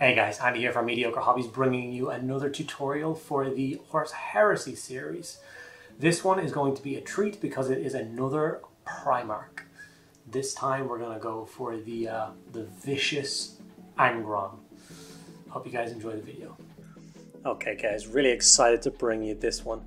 Hey guys, Andy here from Mediocre Hobbies, bringing you another tutorial for the Horse Heresy series. This one is going to be a treat because it is another Primarch. This time we're going to go for the vicious Angron. Hope you guys enjoy the video. Okay guys, really excited to bring you this one.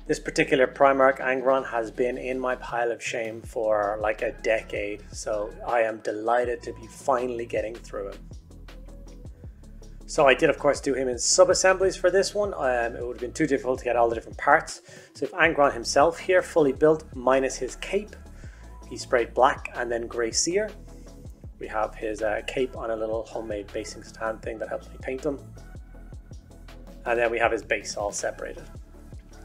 This particular Primarch Angron has been in my pile of shame for like a decade, so I am delighted to be finally getting through him. So I did of course do him in sub-assemblies for this one. It would have been too difficult to get all the different parts. So if Angron himself here, fully built, minus his cape. He sprayed black and then grey Seer. We have his cape on a little homemade basing stand thing that helps me paint him. And then we have his base all separated.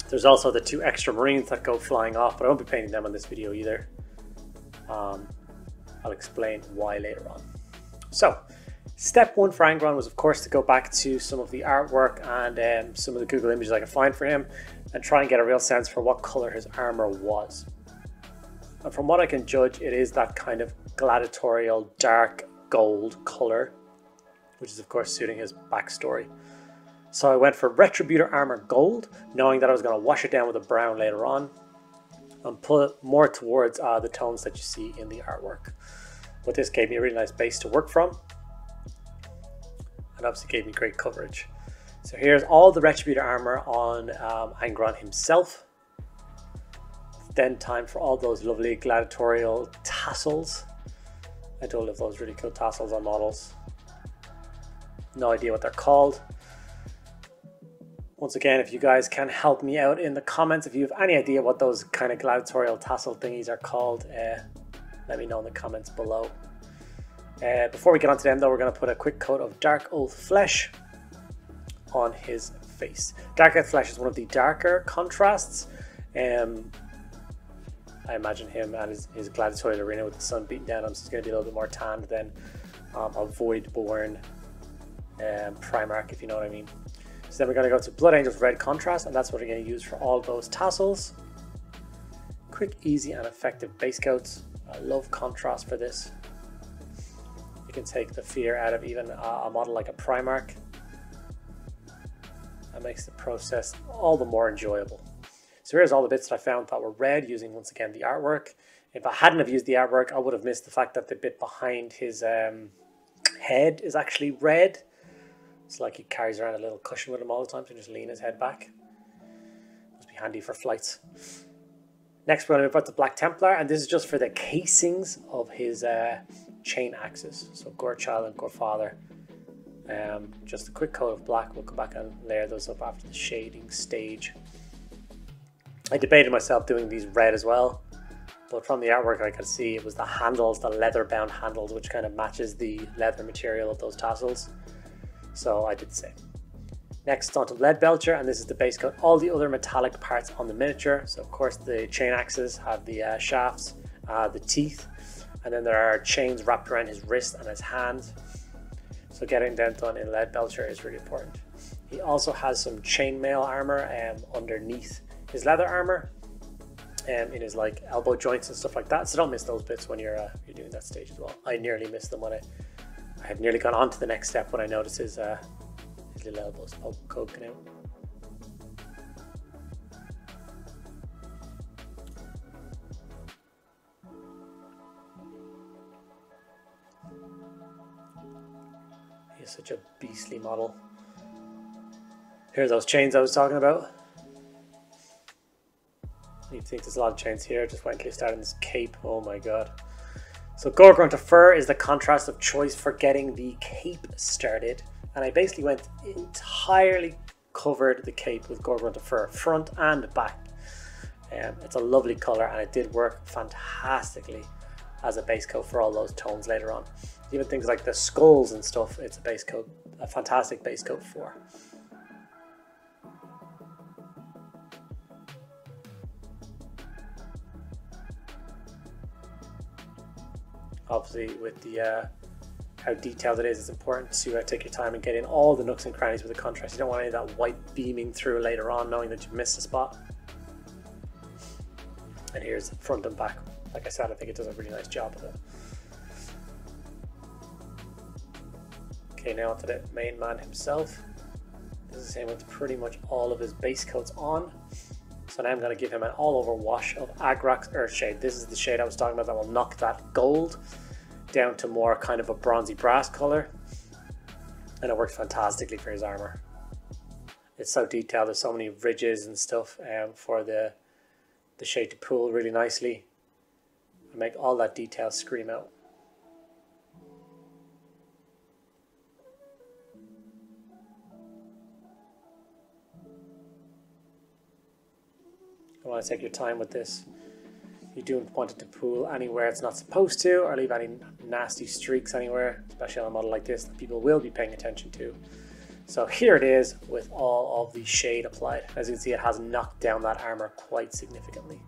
There's also the two extra marines that go flying off, but I won't be painting them on this video either. I'll explain why later on. So, step one for Angron was of course to go back to some of the artwork and some of the Google images I could find for him and try and get a real sense for what colour his armour was. And from what I can judge, it is that kind of gladiatorial dark gold colour, which is of course suiting his backstory. So I went for Retributor Armour Gold, knowing that I was going to wash it down with a brown later on and pull it more towards the tones that you see in the artwork. But this gave me a really nice base to work from, and obviously gave me great coverage. So here's all the Retributor Armour on Angron himself. Then time for all those lovely gladiatorial tassels. I do love those really cool tassels on models. No idea what they're called. Once again, if you guys can help me out in the comments, if you have any idea what those kind of gladiatorial tassel thingies are called, let me know in the comments below. Before we get onto them though, we're going to put a quick coat of Darkoath flesh on his face. Darkoath flesh is one of the darker contrasts. I imagine him and his gladiatorial arena with the sun beating down him, so it's going to be a little bit more tanned than a void-born Primarch, if you know what I mean. So then we're going to go to Blood Angel's red contrast, and that's what we're going to use for all those tassels. Quick, easy and effective base coats. I love contrast for this. You can take the fear out of even a model like a Primarch. That makes the process all the more enjoyable. So here's all the bits that I found that were red, using once again the artwork. If I hadn't have used the artwork, I would have missed the fact that the bit behind his head is actually red. It's like he carries around a little cushion with him all the time, so just lean his head back. Must be handy for flights. Next we're going to move on to Black Templar, and this is just for the casings of his chain axes. So Gore-Child and Gore-Father. Just a quick coat of black. We'll come back and layer those up after the shading stage. I debated myself doing these red as well, but from the artwork I could see it was the handles, the leather bound handles, which kind of matches the leather material of those tassels. So I did the same. Next on to Leadbelcher, and this is the base coat. All the other metallic parts on the miniature. So of course the chain axes have the shafts, the teeth, and then there are chains wrapped around his wrist and his hands. So getting them done in Leadbelcher is really important. He also has some chainmail armor underneath his leather armor, in his like elbow joints and stuff like that. So don't miss those bits when you're doing that stage as well. I nearly missed them when I had nearly gone on to the next step when I noticed his little elbows poking out. He's such a beastly model. Here's those chains I was talking about. You think there's a lot of chains here. Just wait until you start on this cape. Oh my god. So Gore-Grunta Fuur is the contrast of choice for getting the cape started. And I basically went entirely covered the cape with Gore-Grunta Fuur, front and back. It's a lovely colour, and it did work fantastically as a base coat for all those tones later on. Even things like the skulls and stuff, it's a base coat, a fantastic base coat for. Obviously with the how detailed it is, it's important to take your time and get in all the nooks and crannies with the contrast. You don't want any of that white beaming through later on knowing that you've missed a spot. And here's front and back. Like I said, I think it does a really nice job of it. Okay, now onto the main man himself. This is the same with pretty much all of his base coats on. So now I'm going to give him an all-over wash of Agrax Earthshade. This is the shade I was talking about that will knock that gold down to more kind of a bronzy brass color. And it works fantastically for his armor. It's so detailed, there's so many ridges and stuff for the shade to pool really nicely and make all that detail scream out. You want to take your time with this. You don't want it to pool anywhere it's not supposed to, or leave any nasty streaks anywhere, especially on a model like this that people will be paying attention to. So here it is with all of the shade applied. As you can see, it has knocked down that armor quite significantly.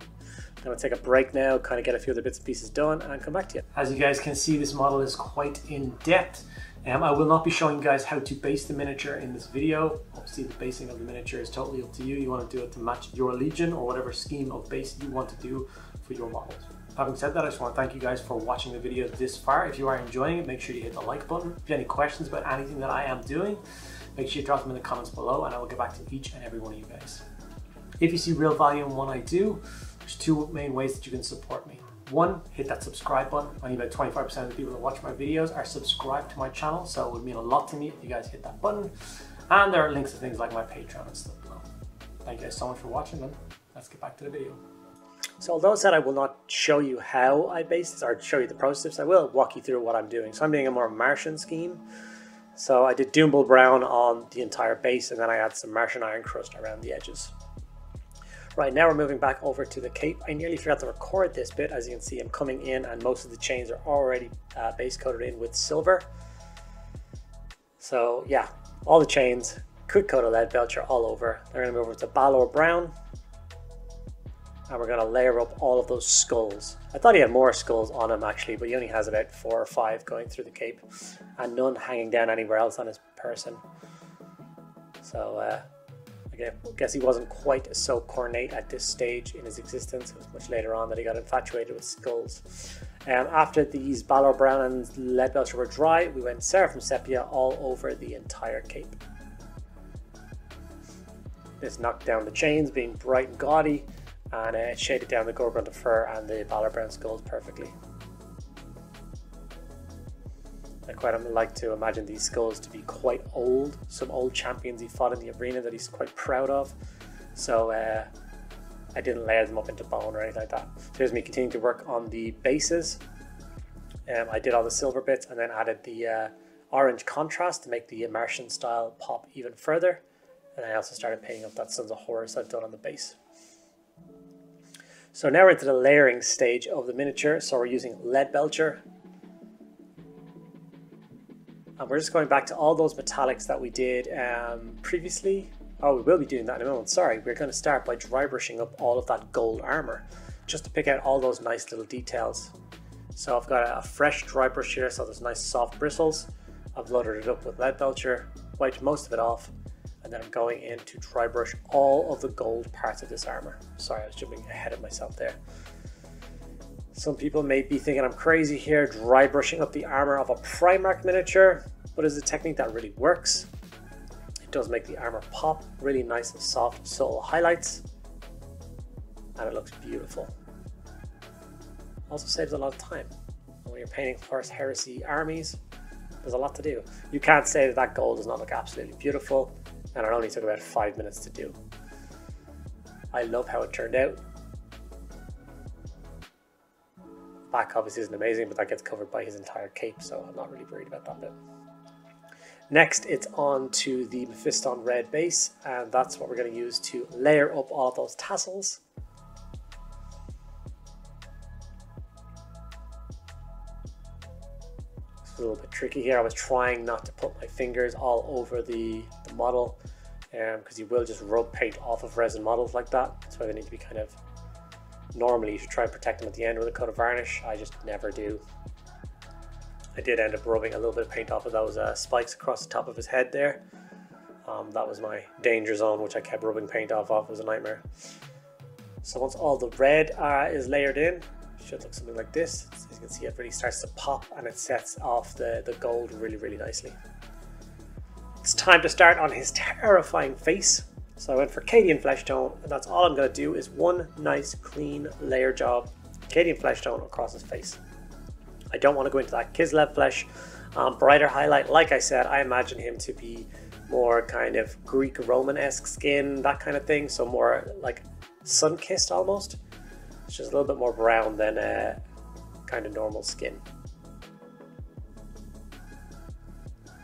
I'm going to take a break now, kind of get a few other bits and pieces done, and come back to you. As you guys can see, this model is quite in depth. I will not be showing you guys how to base the miniature in this video. Obviously the basing of the miniature is totally up to you. You want to do it to match your legion or whatever scheme of base you want to do for your models. Having said that, I just want to thank you guys for watching the video this far. If you are enjoying it, make sure you hit the like button. If you have any questions about anything that I am doing, make sure you drop them in the comments below and I will get back to each and every one of you guys. If you see real value in what I do, there's two main ways that you can support me. One, hit that subscribe button. Only about 25% of the people that watch my videos are subscribed to my channel, so it would mean a lot to me if you guys hit that button. And there are links to things like my Patreon and stuff below. Thank you guys so much for watching, then let's get back to the video. So although I said I will not show you how I base this or show you the process, I will walk you through what I'm doing. So I'm doing a more Martian scheme. So I did Doombull Brown on the entire base, and then I had some Martian Ironcrust around the edges. Right, now we're moving back over to the cape. I nearly forgot to record this bit. As you can see, I'm coming in and most of the chains are already base coated in with silver. So yeah, all the chains, quick coat of Leadbelcher all over. They're going to move over to Balor Brown. And we're going to layer up all of those skulls. I thought he had more skulls on him actually, but he only has about 4 or 5 going through the cape. And none hanging down anywhere else on his person. So I guess he wasn't quite so cornate at this stage in his existence. It was much later on that he got infatuated with skulls. After these Balor Brown and Leadbelcher were dry, we went Seraphim Sepia all over the entire cape. This knocked down the chains, being bright and gaudy, and it shaded down the Gore-Grunta Fuur and the Balor Brown skulls perfectly. I quite like to imagine these skulls to be quite old. Some old champions he fought in the arena that he's quite proud of. So I didn't layer them up into bone or anything like that. So here's me continuing to work on the bases. I did all the silver bits and then added the orange contrast to make the Martian style pop even further. And I also started painting up that Sons of Horus I've done on the base. So now we're into the layering stage of the miniature. So we're using Leadbelcher. And we're just going back to all those metallics that we did previously. Oh, we will be doing that in a moment. Sorry, we're going to start by dry brushing up all of that gold armor, just to pick out all those nice little details. So I've got a fresh dry brush here, so there's nice soft bristles. I've loaded it up with Leadbelcher, wiped most of it off, and then I'm going in to dry brush all of the gold parts of this armor. Sorry, I was jumping ahead of myself there. Some people may be thinking I'm crazy here, dry brushing up the armor of a Primarch miniature, but it's a technique that really works. It does make the armor pop, really nice and soft, subtle highlights, and it looks beautiful. Also saves a lot of time. And when you're painting Horus Heresy armies, there's a lot to do. You can't say that that gold does not look absolutely beautiful, and it only took about 5 minutes to do. I love how it turned out. Back obviously isn't amazing, but that gets covered by his entire cape, so I'm not really worried about that bit. Next, it's on to the Mephiston Red base, and that's what we're going to use to layer up all of those tassels. It's a little bit tricky here. I was trying not to put my fingers all over the model, because you will just rub paint off of resin models like that. That's why they need to be kind of... Normally you should try and protect them at the end with a coat of varnish. I just never do. I did end up rubbing a little bit of paint off of those spikes across the top of his head there. That was my danger zone, which I kept rubbing paint off of. It was a nightmare. So once all the red is layered in, it should look something like this. As you can see, it really starts to pop and it sets off the gold really, really nicely. time to start on his terrifying face. So I went for Cadian Fleshtone, and that's all I'm going to do is one nice clean layer job, Cadian Fleshtone across his face. I don't want to go into that Kislev flesh, brighter highlight. Like I said, I imagine him to be more kind of Greek Roman-esque skin, that kind of thing, so more like sun-kissed almost. It's just a little bit more brown than kind of normal skin.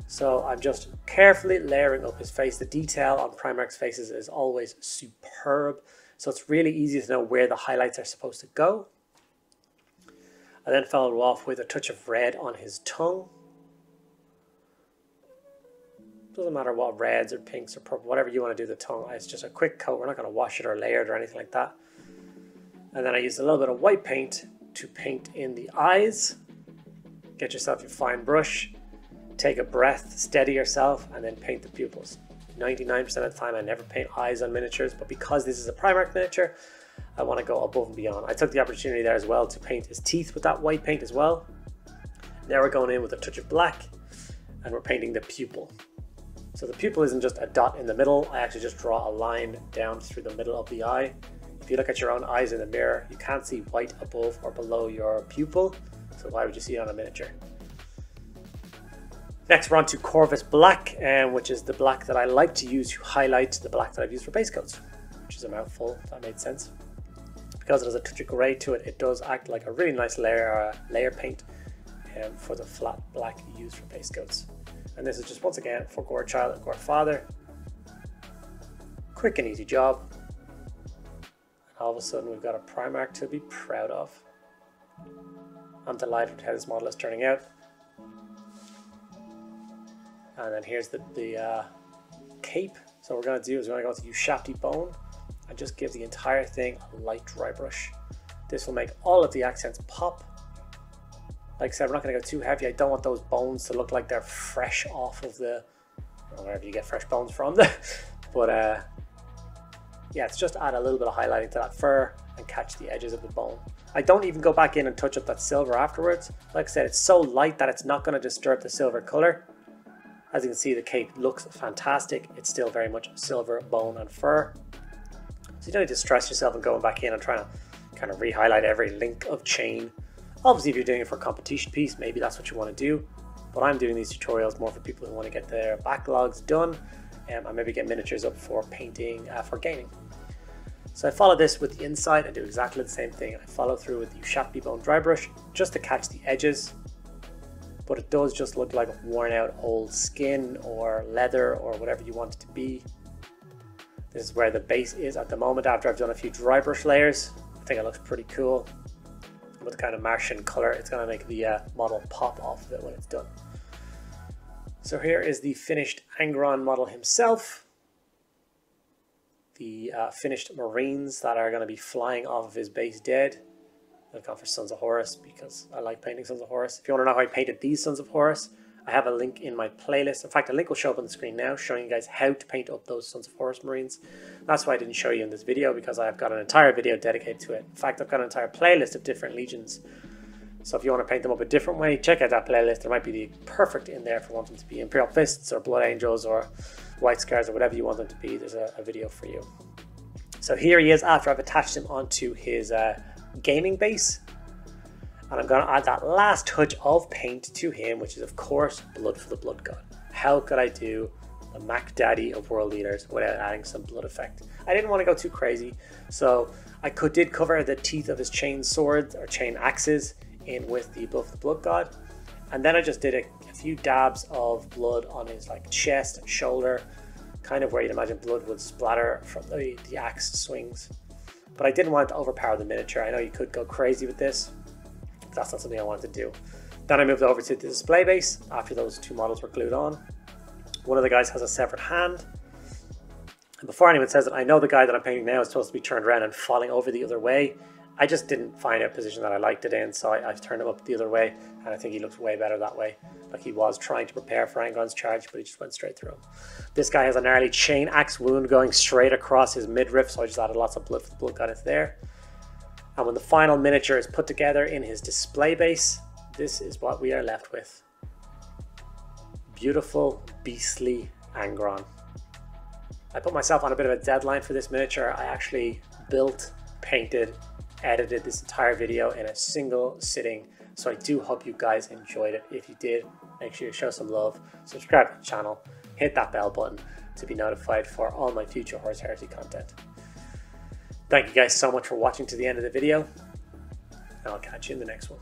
So I'm just carefully layering up his face. The detail on Primarchs' faces is always superb, so it's really easy to know where the highlights are supposed to go. I then followed off with a touch of red on his tongue. Doesn't matter what reds or pinks or purple, whatever you want to do the tongue. It's just a quick coat. We're not going to wash it or layer it or anything like that. And then I used a little bit of white paint to paint in the eyes. Get yourself your fine brush. Take a breath, steady yourself, and then paint the pupils. 99% of the time I never paint eyes on miniatures, but because this is a Primarch miniature, I want to go above and beyond. I took the opportunity there as well to paint his teeth with that white paint as well. Now we're going in with a touch of black, and we're painting the pupil. So the pupil isn't just a dot in the middle, I actually just draw a line down through the middle of the eye. If you look at your own eyes in the mirror, you can't see white above or below your pupil, so why would you see it on a miniature? Next we're on to Corvus Black, which is the black that I like to use to highlight the black that I've used for base coats, which is a mouthful, if that made sense. Because it has a touch of grey to it, it does act like a really nice layer paint for the flat black used for base coats. And this is just once again for Gore Child and Gore Father. Quick and easy job. And all of a sudden we've got a Primarch to be proud of. I'm delighted with how this model is turning out. And then here's the cape. So what we're going to do is we're going to go to Ushabti Bone and just give the entire thing a light dry brush. This will make all of the accents pop. Like I said, we're not going to go too heavy. I don't want those bones to look like they're fresh off of the, wherever you get fresh bones from. But yeah, it's just add a little bit of highlighting to that fur and catch the edges of the bone. I don't even go back in and touch up that silver afterwards. Like I said, it's so light that it's not going to disturb the silver color. As you can see, the cape looks fantastic. It's still very much silver, bone and fur. So you don't need to stress yourself and going back in and trying to kind of re-highlight every link of chain. Obviously, if you're doing it for a competition piece, maybe that's what you want to do. But I'm doing these tutorials more for people who want to get their backlogs done and maybe get miniatures up for painting, for gaming. So I follow this with the inside and do exactly the same thing. I follow through with the Ushabti Bone dry brush just to catch the edges. But it does just look like worn out old skin or leather or whatever you want it to be. This is where the base is at the moment after I've done a few dry brush layers. I think it looks pretty cool. With the kind of Martian color, it's going to make the model pop off of it when it's done. So here is the finished Angron model himself. The finished Marines that are going to be flying off of his base dead. I've gone for Sons of Horus because I like painting Sons of Horus. If you want to know how I painted these Sons of Horus, I have a link in my playlist. In fact, a link will show up on the screen now showing you guys how to paint up those Sons of Horus Marines. That's why I didn't show you in this video, because I've got an entire video dedicated to it. In fact, I've got an entire playlist of different legions. So if you want to paint them up a different way, check out that playlist. There might be the perfect in there for wanting to be Imperial Fists or Blood Angels or White Scars or whatever you want them to be. There's a video for you. So here he is after I've attached him onto his gaming base. And I'm going to add that last touch of paint to him, which is of course Blood for the Blood God. How could I do the Mac Daddy of World Leaders without adding some blood effect? I didn't want to go too crazy, so I did cover the teeth of his chain swords or chain axes in with the Blood for the Blood God, and then I just did a few dabs of blood on his like chest and shoulder, kind of where you'd imagine blood would splatter from the axe swings. But I didn't want it to overpower the miniature. I know you could go crazy with this. That's not something I wanted to do. Then I moved over to the display base after those two models were glued on. One of the guys has a severed hand. And before anyone says it, I know the guy that I'm painting now is supposed to be turned around and falling over the other way. I just didn't find a position that I liked it in, so I've turned him up the other way, and I think he looks way better that way. Like he was trying to prepare for Angron's charge, but he just went straight through him. This guy has a gnarly chain axe wound going straight across his midriff, so I just added lots of Blood for the Blood God into there. And when the final miniature is put together in his display base, this is what we are left with. Beautiful, beastly Angron. I put myself on a bit of a deadline for this miniature. I actually built, painted, edited this entire video in a single sitting. So I do hope you guys enjoyed it. If you did, make sure you show some love, subscribe to the channel, hit that bell button to be notified for all my future Horus Heresy content. Thank you guys so much for watching to the end of the video, and I'll catch you in the next one.